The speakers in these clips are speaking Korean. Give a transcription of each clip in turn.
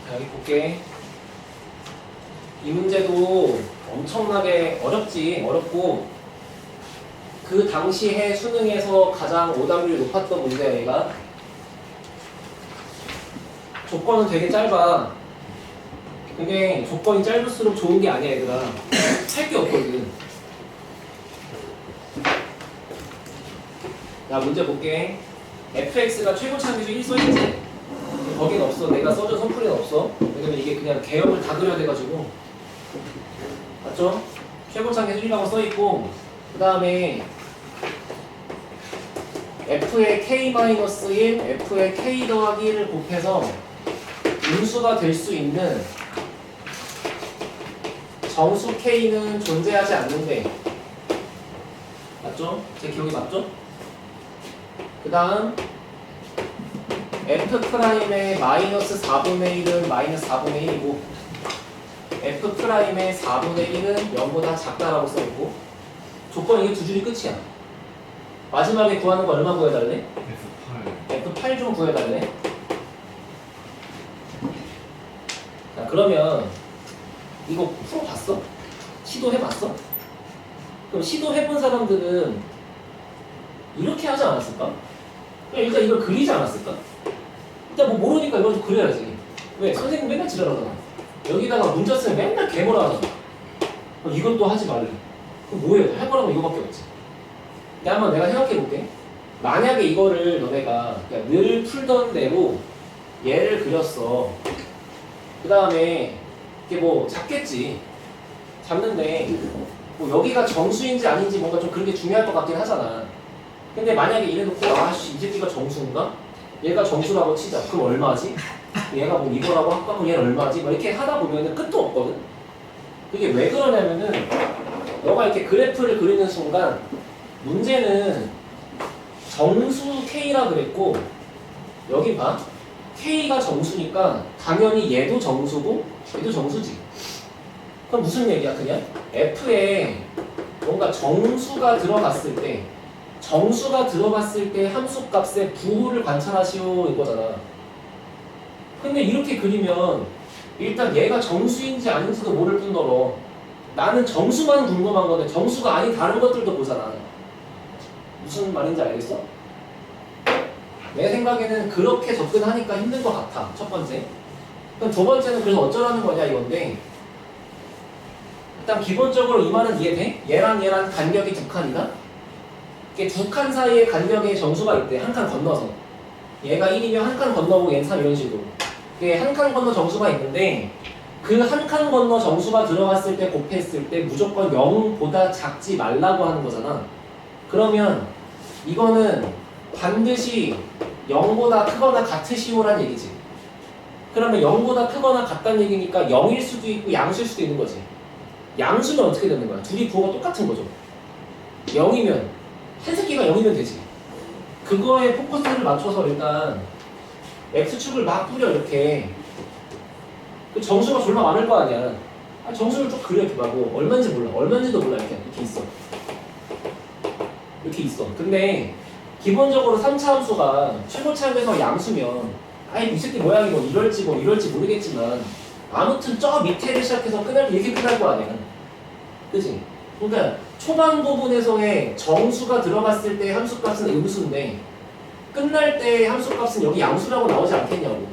자, 여기 볼게. 이 문제도 엄청나게 어렵고 그 당시에 수능에서 가장 오답률이 높았던 문제야. 얘가 조건은 되게 짧아. 근데 조건이 짧을수록 좋은 게 아니야. 얘들아, 할 게 없거든. 자, 문제 볼게. fx가 최고차함수 1 써있지? 거긴 없어. 내가 써준 선풀이는 없어. 왜냐면 이게 그냥 개형을 다 그려야 돼가지고. 맞죠? 최고차함수 1이라고 써있고, 그 다음에 f의 k-1, f의 k 더하기 1을 곱해서 음수가 될 수 있는 정수 k는 존재하지 않는데, 맞죠? 제 기억이 맞죠? 그 다음 f'의 마이너스 4분의 1은 마이너스 4분의 1이고 f'의 4분의 1은 0보다 작다라고 써있고, 조건 이게 두 줄이 끝이야. 마지막에 구하는 거 얼마 구해달래? F8 좀 구해달래. 자, 그러면 이거 풀어봤어? 시도해봤어? 그럼 시도해본 사람들은 이렇게 하지 않았을까? 그냥 일단 이걸 그리지 않았을까? 일단 뭐 모르니까 이걸 좀 그려야지. 왜? 선생님 맨날 지랄하잖아. 여기다가 문자 쓰면 맨날 개모라 하잖아. 이것도 하지 말래. 그럼 뭐해? 할 거라면 이거밖에 없지. 근데 한번 내가 생각해볼게. 만약에 이거를 너네가 그냥 늘 풀던 대로 얘를 그렸어. 그 다음에 이게 뭐 잡겠지. 잡는데 뭐 여기가 정수인지 아닌지 뭔가 좀 그런 게 중요할 것 같긴 하잖아. 근데 만약에 이래놓고 아씨 이 새끼가 정수인가? 얘가 정수라고 치자. 그럼 얼마지? 얘가 뭐 이거라고 할까? 그럼 얘는 얼마지? 막 이렇게 하다 보면은 끝도 없거든. 그게 왜 그러냐면은 너가 이렇게 그래프를 그리는 순간 문제는 정수 K라 그랬고 여기 봐. K가 정수니까 당연히 얘도 정수고 얘도 정수지. 그럼 무슨 얘기야? 그냥 F에 뭔가 정수가 들어갔을 때 함수값의 부호를 관찰하시오 이거잖아. 근데 이렇게 그리면 일단 얘가 정수인지 아닌지도 모를 뿐더러 나는 정수만 궁금한 건데 정수가 아닌 다른 것들도 보잖아. 무슨 말인지 알겠어? 내 생각에는 그렇게 접근하니까 힘든 것 같아. 첫 번째. 그럼 두 번째는 그래서 어쩌라는 거냐 이건데, 일단 기본적으로 이 말은 이해돼? 얘랑 간격이 두 칸이다? 이게 두 칸 사이에 간격의 정수가 있대. 한 칸 건너서. 얘가 1이면 한 칸 건너고 얘는 3 이런 식으로. 이게 한 칸 건너 정수가 있는데 그 한 칸 건너 정수가 들어갔을 때 곱했을 때 무조건 0보다 작지 말라고 하는 거잖아. 그러면 이거는 반드시 0보다 크거나 같으시오란 얘기지. 그러면 0보다 크거나 같다는 얘기니까 0일 수도 있고 양수일 수도 있는 거지. 양수는 어떻게 되는 거야? 둘이 부호가 똑같은 거죠. 0이면 한 새끼가 0이면 되지. 그거에 포커스를 맞춰서 일단 X축을 막 뿌려 이렇게. 그 정수가 졸라 많을 거 아니야. 정수를 쭉 그려 이렇게 하고 얼마인지 몰라. 얼마인지도 몰라. 이렇게 있어. 이렇게 있어. 근데 기본적으로 3차 함수가 최고차함에서 양수면 아이 이 새끼 모양이 뭐 이럴지 모르겠지만 아무튼 저 밑에를 시작해서 이렇게 끝날 거 아니야. 그치? 그러니까 초반 부분에서의 정수가 들어갔을 때 함수값은 음수인데 끝날 때 함수값은 여기 양수라고 나오지 않겠냐고.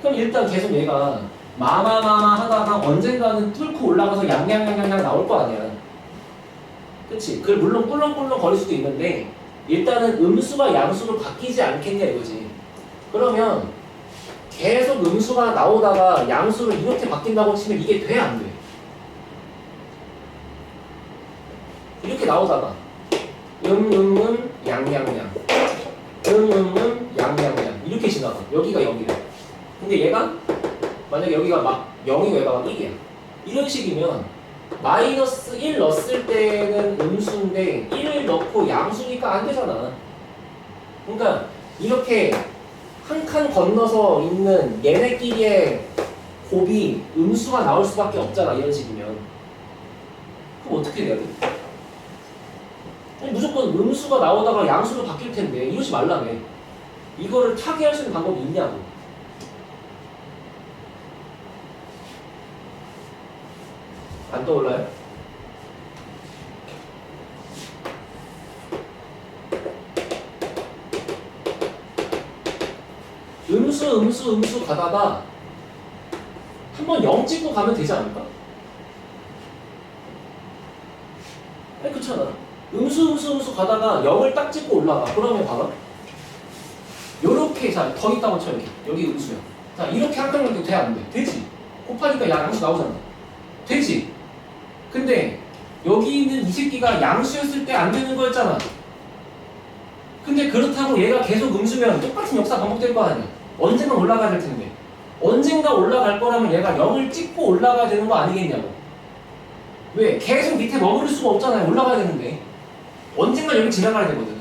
그럼 일단 계속 얘가 마마마마 하다가 언젠가는 뚫고 올라가서 양양양양 나올 거 아니야. 그치? 그걸 물론 꿀렁꿀렁 거릴 수도 있는데 일단은 음수가 양수로 바뀌지 않겠냐 이거지. 그러면 계속 음수가 나오다가 양수로 이렇게 바뀐다고 치면 이게 돼? 안 돼? 이렇게 나오다가 양양양 양양양 이렇게 지나가. 여기가 여기래. 근데 얘가 만약에 여기가 막 0이고 얘가 막 1이야. 이런 식이면 마이너스 1 넣었을 때는 음수인데 1을 넣고 양수니까 안 되잖아. 그러니까 이렇게 한 칸 건너서 있는 얘네끼리의 곱이 음수가 나올 수밖에 없잖아. 이런 식이면. 그럼 어떻게 돼야 돼? 무조건 음수가 나오다가 양수로 바뀔 텐데 이러지 말라며. 이거를 타개할 수 있는 방법이 있냐고. 안 떠올라요? 음수 가다가 한번 0 찍고 가면 되지 않을까? 아니 그렇잖아. 음수 가다가 0을 딱 찍고 올라가. 그러면 봐봐. 요렇게 자, 더 있다고 쳐 여기 음수야. 자 이렇게 한 칸만 돼 안 돼? 되지. 곱하니까 양수 나오잖아. 되지. 근데 여기 있는 이 새끼가 양수였을 때 안 되는 거였잖아. 근데 그렇다고 얘가 계속 음수면 똑같은 역사 반복될 거 아니야. 언젠가 올라가야 될 텐데. 언젠가 올라갈 거라면 얘가 0을 찍고 올라가야 되는 거 아니겠냐고. 왜? 계속 밑에 머무를 수가 없잖아요. 올라가야 되는데. 언젠가 여기 지나가야 되거든.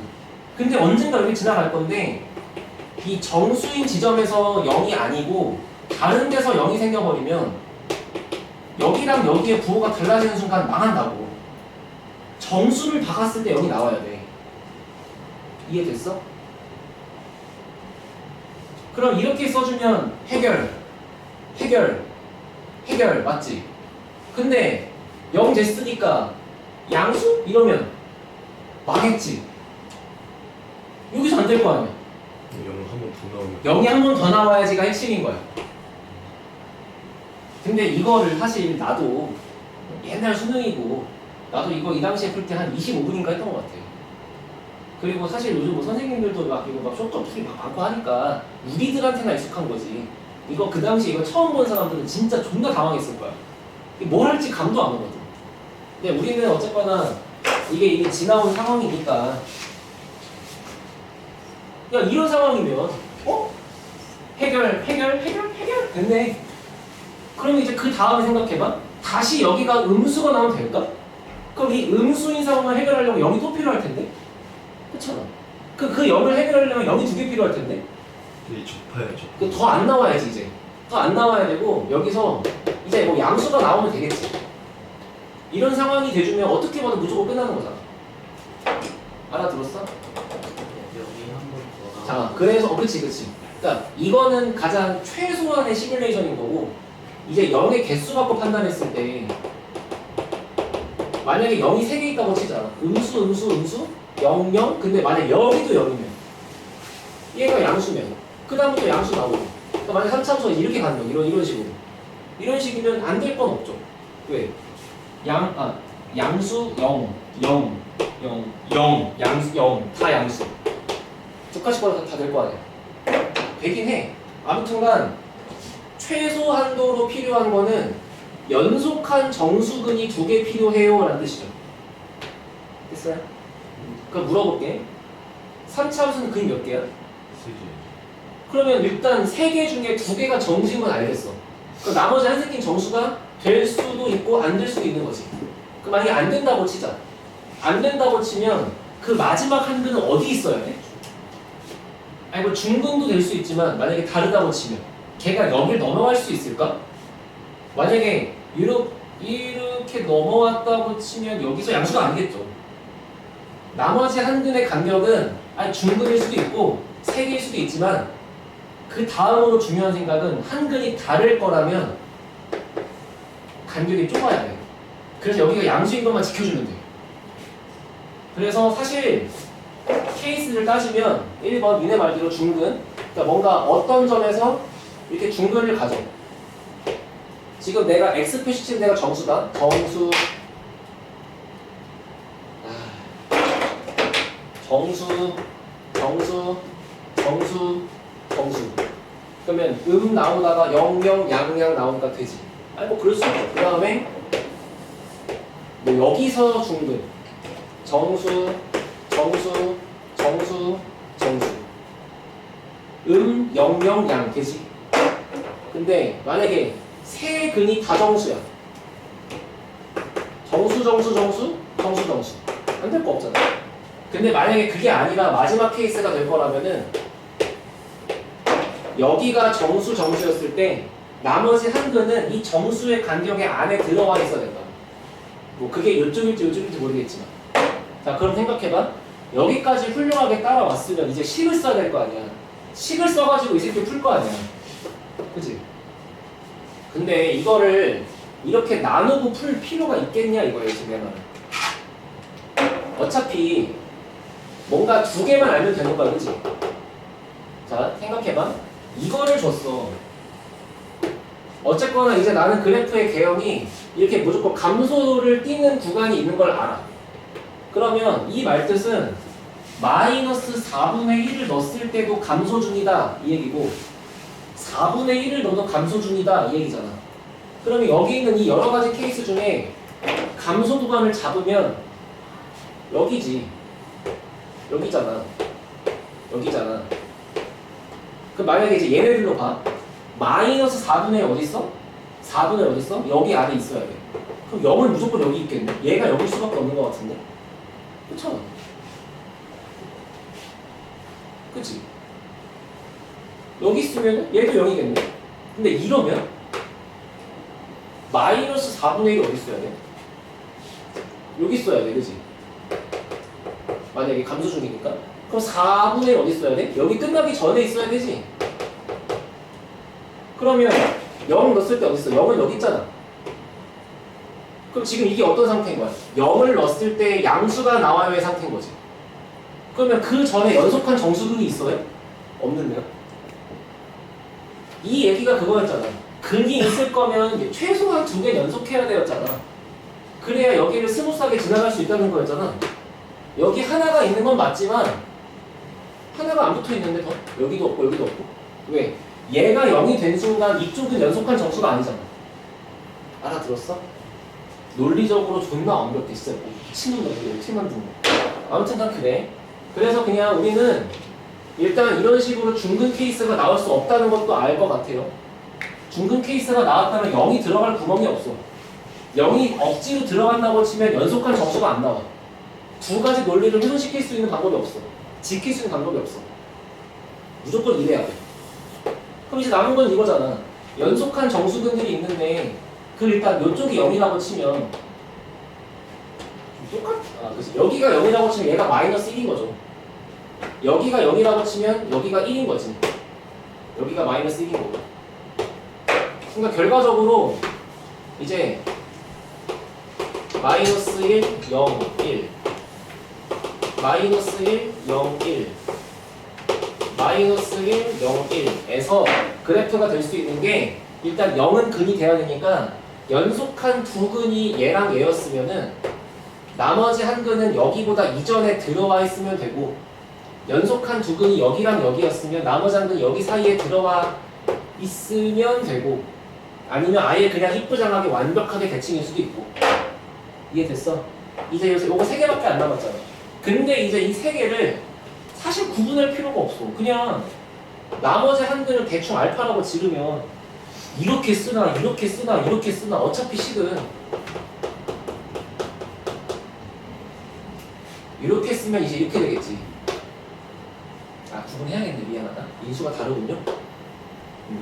근데 언젠가 여기 지나갈 건데 이 정수인 지점에서 0이 아니고 다른 데서 0이 생겨버리면 여기랑 여기의 부호가 달라지는 순간 망한다고. 정수를 박았을 때 0이 나와야 돼. 이해됐어? 그럼 이렇게 써주면 해결 맞지? 근데 0 됐으니까 양수? 이러면 망했지. 여기서 안 될 거 아니야. 0 한 번 더 나오면 0이 한 번 더 나와야지가 핵심인 거야. 근데 이거를 사실 나도 옛날 수능이고 나도 이거 이 당시에 풀 때 한 25분인가 했던 것 같아. 그리고 사실 요즘 뭐 선생님들도 막 이거 막 쇼트 어떻게 막 많고 하니까 우리들한테나 익숙한 거지. 이거 그 당시 이거 처음 본 사람들은 진짜 존나 당황했을 거야. 뭘 할지 감도 안 오거든. 근데 우리는 어쨌거나 이게 지나온 상황이니까 야 이런 상황이면 해결 됐네. 그럼 이제 그 다음에 생각해봐. 다시 여기가 음수가 나오면 될까? 그럼 이 음수인 상황을 해결하려면 0이 또 필요할 텐데? 그렇잖아. 그 0을 해결하려면 0이 2개 필요할 텐데? 이제 접해야죠. 더 안 나와야지 이제. 더 안 나와야 되고 여기서 이제 뭐 양수가 나오면 되겠지. 이런 상황이 돼주면 어떻게 봐도 무조건 끝나는 거잖아. 알아들었어? 여기 한 번 더. 자, 그래서 그렇지. 그러니까 이거는 가장 최소한의 시뮬레이션인 거고 이제 0의 개수 갖고 판단했을 때 만약에 0이 3개 있다고 치자. 음수 0, 0. 근데 만약 여기도 0이면 얘가 양수면 그 다음부터 양수 나오고 그러니까 만약 3차함수가 이렇게 가는 거 이런 식으로 이런 식이면 안 될 건 없죠. 왜? 양수 0 양수 0 다 양수 두 칸씩 다 될 거 아니야. 되긴 해. 아무튼간 최소 한도로 필요한 거는 연속한 정수근이 2개 필요해요 라는 뜻이죠. 됐어요? 그럼 물어볼게. 3차 함수는 근이 몇 개야? 3개. 그러면 일단 3개 중에 2개가 정수인 건 알겠어. 그럼 나머지 한 새끼는 정수가 될 수도 있고 안 될 수도 있는 거지. 그 만약에 안 된다고 치자. 안 된다고 치면 그 마지막 한 근은 어디 있어야 돼? 아니 뭐 중근도 될 수 있지만 만약에 다르다고 치면 걔가 여길 넘어갈 수 있을까? 만약에 이렇게 넘어왔다고 치면 여기서 양수가 아니겠죠. 나머지 한 근의 간격은 아니 중근일 수도 있고 3개일 수도 있지만 그 다음으로 중요한 생각은 한 근이 다를 거라면 간격이 좁아야 돼. 그래서 여기가 양수인 것만 지켜주면 돼. 그래서 사실 케이스를 따지면 1번 니네 말대로 중근 그러니까 뭔가 어떤 점에서 이렇게 중근을 가져. 지금 내가 x 표시치는 데가 정수다. 정수 그러면 나오다가 0, 양 나오니까 되지. 아니 뭐 그럴 수 있어. 그 다음에 뭐 여기서 중근 정수 0, 양 되지. 근데 만약에 세 근이 다 정수야. 정수 안 될 거 없잖아. 근데 만약에 그게 아니라 마지막 케이스가 될 거라면은 여기가 정수였을 때 나머지 한 근은 이 정수의 간격의 안에 들어와 있어야 된다. 뭐 그게 요쪽일지 모르겠지만. 자 그럼 생각해봐. 여기까지 훌륭하게 따라왔으면 이제 식을 써야 될 거 아니야. 식을 써가지고 이 새끼 풀 거 아니야. 그치? 근데 이거를 이렇게 나누고 풀 필요가 있겠냐 이거예요 지금 내 말은. 어차피 뭔가 두 개만 알면 되는 거야, 그치? 자, 생각해봐. 이거를 줬어. 어쨌거나 이제 나는 그래프의 개형이 이렇게 무조건 감소를 띠는 구간이 있는 걸 알아. 그러면 이 말뜻은 마이너스 4분의 1을 넣었을 때도 감소 중이다 이 얘기고 4분의 1을 넣어도 감소 중이다 이 얘기잖아. 그러면 여기 있는 이 여러 가지 케이스 중에 감소 구간을 잡으면 여기지. 여기잖아. 여기잖아. 그 만약에 이제 얘네들로 봐. 마이너스 4분의 1 어디 있어? 4분의 1 어디 있어? 여기 안에 있어야 돼. 그럼 0은 무조건 여기 있겠네. 얘가 여기일 수밖에 없는 것 같은데. 그쵸? 그치? 여기 있으면 얘도 0이겠네. 근데 이러면 마이너스 4분의 1이 어디 있어야 돼? 여기 있어야 돼, 그치? 만약에 감소 중이니까. 그럼 4분의 1 어디 있어야 돼? 여기 끝나기 전에 있어야 되지? 그러면 0 넣었을 때 어디 있어? 0은 여기 있잖아. 그럼 지금 이게 어떤 상태인 거야? 0을 넣었을 때 양수가 나와야의 상태인 거지. 그러면 그 전에 연속한 정수근이 있어요? 없는데요? 이 얘기가 그거였잖아. 근이 있을 거면 최소한 2개 연속해야 되었잖아. 그래야 여기를 스무스하게 지나갈 수 있다는 거였잖아. 여기 하나가 있는 건 맞지만 하나가 안 붙어 있는데 더 여기도 없고 여기도 없고. 왜? 얘가 0이 된 순간 이쪽은 연속한 정수가 아니잖아. 알아들었어? 논리적으로 존나 완벽해 진짜. 미친놈들 어떻게 만든 거야. 아무튼 난 그래. 그래서 그냥 우리는 일단 이런 식으로 중근 케이스가 나올 수 없다는 것도 알 것 같아요. 중근 케이스가 나왔다면 0이 들어갈 구멍이 없어. 0이 억지로 들어간다고 치면 연속한 정수가 안 나와. 두 가지 논리를 훼손시킬 수 있는 방법이 없어. 지킬 수 있는 방법이 없어. 무조건 이래야 돼. 그럼 이제 남은 건 이거잖아. 연속한 정수근들이 있는데 그 일단 이쪽이 0이라고 치면 그치. 여기가 0이라고 치면 얘가 마이너스 1인 거죠. 여기가 0이라고 치면 여기가 1인 거지. 여기가 마이너스 1인 거고. 그러니까 결과적으로 이제 마이너스 1, 0, 1 마이너스 1, 0, 1 마이너스 1, 0, 1에서 그래프가 될 수 있는 게 일단 0은 근이 돼야 되니까 연속한 두 근이 얘랑 얘였으면은 나머지 한 근은 여기보다 이전에 들어와 있으면 되고 연속한 두 근이 여기랑 여기였으면 나머지 한 근이 여기 사이에 들어와 있으면 되고 아니면 아예 그냥 이쁘장하게 완벽하게 대칭일 수도 있고. 이해됐어? 이제 요거 3개밖에 안 남았잖아. 근데 이제 이 3개를 사실 구분할 필요가 없어. 그냥 나머지 한 근을 대충 알파라고 지르면 이렇게 쓰나 이렇게 쓰나 이렇게 쓰나 어차피 식은 이렇게 쓰면 이제 이렇게 되겠지. 아 구분해야겠네. 미안하다. 인수가 다르군요.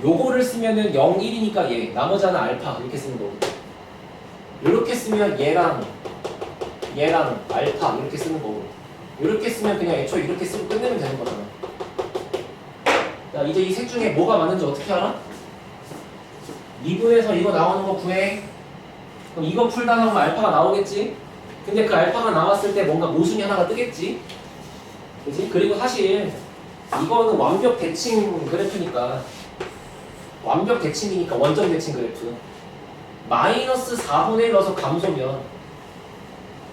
요거를 쓰면은 0, 1이니까 얘 나머지 하나 알파 이렇게 쓰는 거고 이렇게 쓰면 얘랑 알파 이렇게 쓰는 거고 이렇게 쓰면 그냥 애초에 이렇게 쓰고 끝내면 되는 거잖아. 자 이제 이 셋 중에 뭐가 맞는지 어떻게 알아? 2분에서 이거 나오는 거 구해. 그럼 이거 풀다 보면 알파가 나오겠지? 근데 그 알파가 나왔을 때 뭔가 모순이 하나가 뜨겠지? 그치? 그리고 사실 이거는 완벽 대칭 그래프니까 완벽 대칭이니까 원점 대칭 그래프 마이너스 4분의 1 넣어서 감소면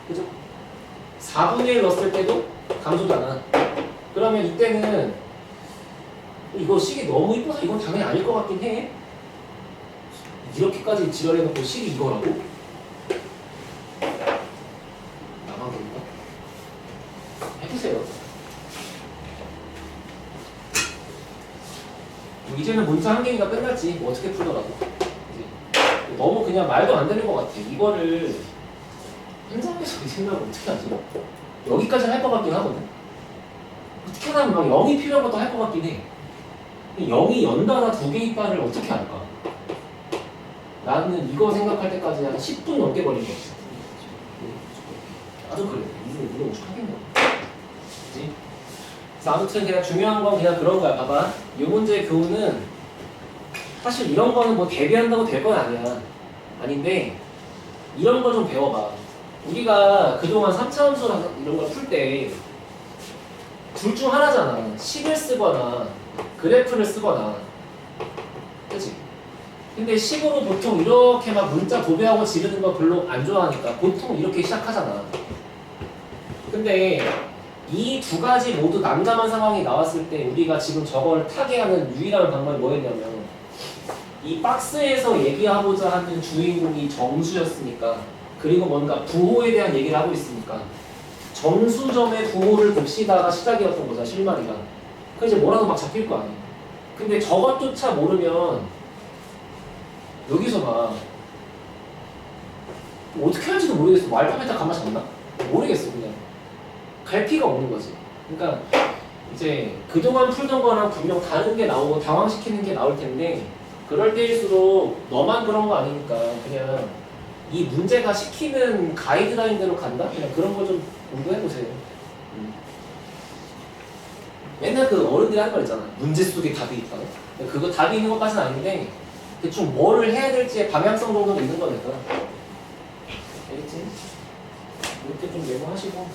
그죠? 4분의 1 넣었을 때도 감소잖아. 그러면 이때는 이거 식이 너무 이뻐서 이건 당연히 아닐 것 같긴 해. 이렇게까지 지랄해놓고 식이 이거라고? 나만 그런가? 해보세요. 이제는 문자 한 개니까 끝났지. 뭐 어떻게 풀더라도. 그치? 너무 그냥 말도 안 되는 것 같아. 이거를 현장에서 이 생각을 어떻게 하지? 여기까지 할 것 같긴 하거든. 어떻게 하면 막 0이 필요한 것도 할 것 같긴 해. 0이 연달아 2개 이빨을 어떻게 할까? 나는 이거 생각할 때까지 한 10분 넘게 걸린 것 같아. 나도 그래. 이거 오죽하겠네. 그치? 그래서 아무튼 그냥 중요한 건 그냥 그런 거야. 봐봐. 이 문제의 교훈은 사실 이런 거는 뭐 대비한다고 될 건 아니야. 아닌데 이런 거 좀 배워봐. 우리가 그동안 3차 함수 이런 걸 풀 때 둘 중 하나잖아. 식을 쓰거나 그래프를 쓰거나, 그치? 근데 식으로 보통 이렇게 막 문자 도배하고 지르는 거 별로 안 좋아하니까 보통 이렇게 시작하잖아. 근데 이 두 가지 모두 난감한 상황이 나왔을 때 우리가 지금 저걸 타개하는 유일한 방법이 뭐였냐면 이 박스에서 얘기하고자 하는 주인공이 정수였으니까, 그리고 뭔가 부호에 대한 얘기를 하고 있으니까 정수점의 부호를 봅시다가 시작이었던 거잖아, 실마리가. 그 이제 뭐라도 막 잡힐 거 아니야. 근데 저것조차 모르면 여기서 막 어떻게 할지도 모르겠어. 뭐 알파벳 감아 잡나? 모르겠어. 그냥 갈피가 없는 거지. 그러니까 이제 그동안 풀던 거랑 분명 다른 게 나오고 당황시키는 게 나올 텐데, 그럴 때일수록 너만 그런 거 아니니까 그냥 이 문제가 시키는 가이드라인대로 간다? 그냥 그런 거 좀 공부해보세요. 맨날 그 어른들이 하는 거 있잖아. 문제 속에 답이 있다고. 근데 그거 답이 있는 것까지는 아닌데 대충 뭐를 해야 될지의 방향성 정도는 있는 거니까. 알겠지? 이렇게 좀 메모하시고